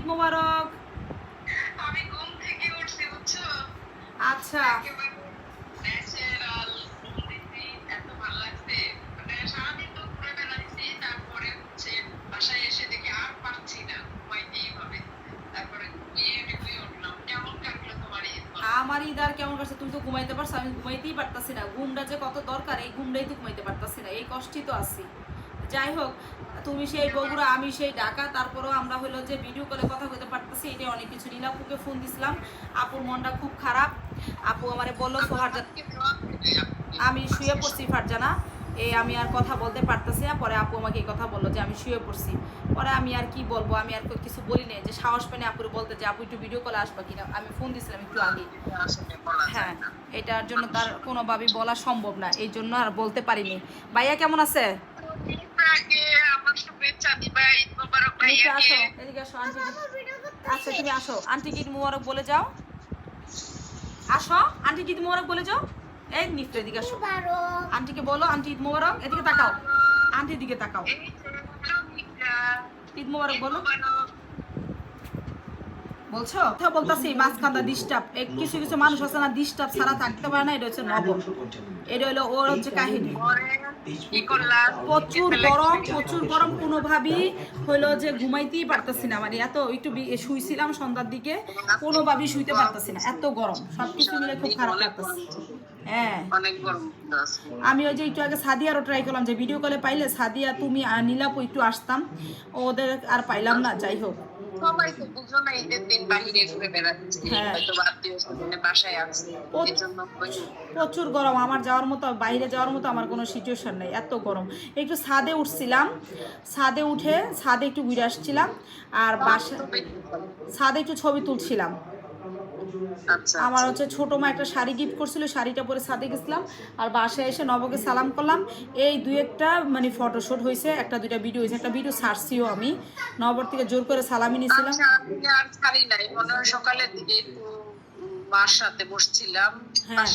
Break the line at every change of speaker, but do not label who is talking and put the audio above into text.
মোবারক।
আমি ঘুম থেকে উঠছি বুঝছো?
আচ্ছা
একেবারে ন্যাচারাল ঘুম দিছি, এত ভালো লাগছে। মানে সারাদিন তো ঘুরে বেড়াইছি, তারপরে হচ্ছে বাসায় এসে দেখি আর পারছি না, ঘুমাইতেই হবে। তারপরে ঘুমিয়ে উঠলাম। কেমন কাটলো তোমার ঈদ বলো?
আমার ঈদ আর কেমন কাছে, তুমি তো ঘুমাইতে পারছো, আমি ঘুমাইতেই পারতাছি না। ঘুমটা যে কত দরকার, এই ঘুমটাই তো ঘুমাইতে পারতাছি না, এই কষ্টই তো আছি। যাই হোক, তুমি সেই বগুড়া, আমি সেই ঢাকা, তারপরেও আমরা হলো যে ভিডিও কলে কথা বলতে পারতেছি, এটা অনেক কিছু। নীলাপুকে ফোন দিছিলাম, আপুর মনটা খুব খারাপ। আপু আমারে বললো সোহার,
আমাকে দেওয়া হয়নি, আপনি
আমি শুয়ে
আজকে
পড়ছি ফারজানা, এই আমি আর কথা বলতে পারতেছি না। পরে আপু আমাকে এই কথা বললো যে আমি শুয়ে পড়ছি। পরে আমি আর কি বলবো, আমি আর কিছু বলি নাই, যে সাহস পেনে আপুরে বলতে যে আপু একটু ভিডিও কলে আসবা কিনা। আমি ফোন দিছিলাম একটু আগে।
আসলে বলা
হ্যাঁ,
যায় না।
এটার জন্য তার কোনোভাবেই বলা সম্ভব না, এই জন্য আর বলতে পারিনি। ভাইয়া কেমন আছে?
ঈদ আগে আমার শুভেচ্ছা দিবা, ঈদ মোবারক
নিচে
ভাইয়াকে।
আসো, এদিকে আসো আন্টি। আচ্ছা তুমি আসো, আন্টিকে ঈদ মুবারক বলে যাও। আসো, আন্টিকে ঈদ মুবারক বলে যাও। এই নিফতে এদিকে আসো, আন্টিকে বলো আন্টি ঈদ মুবারক। এদিকে তাকাও, আন্টির দিকে তাকাও।
এই যে লক্ষ্মীটা,
ঈদ মুবারক
ঈদ
বলো।
মোবারক।
বলছো কথা বলতাছি, মাঝখানটা ডিস্টার্ব। কিছু কিছু মানুষ আছে না, ডিস্টার্ব ছাড়া থাকতে পারে না, এটা হচ্ছে নবম। এটা হলো ওর হচ্ছে কাহিনী।
পরে কি করলাম?
প্রচুর গরম, প্রচুর গরম, কোনোভাবেই হলো যে ঘুমাইতেই পারতাছি না। মানে এত একটু শুইছিলাম সন্ধ্যার দিকে, কোনোভাবেই শুইতে পারতাছি না, এত গরম। সবকিছু মিলে খুব খারাপ
অনেক
লাগতেছে।
গরম,
হ্যাঁ,
অনেক গরম আছে।
আমি ওই যে একটু আগে সাদিয়ারও ট্রাই করলাম, যে ভিডিও কলে পাইলে সাদিয়া তুমি আর নীলাপু একটু আসতাম, ওদের আর পাইলাম না। যাই হোক,
সবাই তো বুঝো না, ঈদের দিন বাহিরে ঘুরে বেড়াচ্ছে,
হ্যাঁ,
হয়তো আত্মীয় স্বজনের বাসায় আছে, এই জন্য
প্রচুর গরম। আমার যাওয়ার মতো, বাইরে যাওয়ার মতো আমার কোনো সিচুয়েশন নেই, এত গরম। একটু ছাদে উঠছিলাম, ছাদে উঠে ছাদে একটু ঘুরে আসছিলাম, আর বাসা ছাদে একটু ছবি তুলছিলাম।
আচ্ছা
আমার
আচ্ছা।
হচ্ছে ছোটো মা একটা শাড়ি গিফট করছিল, শাড়িটা পরে ছাদে গেছিলাম, আর বাসায় এসে নবকে সালাম করলাম। এই দুই একটা মানে ফটোশ্যুট হয়েছে, একটা দুইটা ভিডিও হয়েছে, একটা ভিডিও ছাড়ছিও আমি। নবর থেকে জোর করে সালামি নিয়েছিলাম।
আচ্ছা, আমি আর ছাড়ি নাই, মনে হয় সকালের দিকে একটু মার সাথে বসছিলাম।
হ্যাঁ,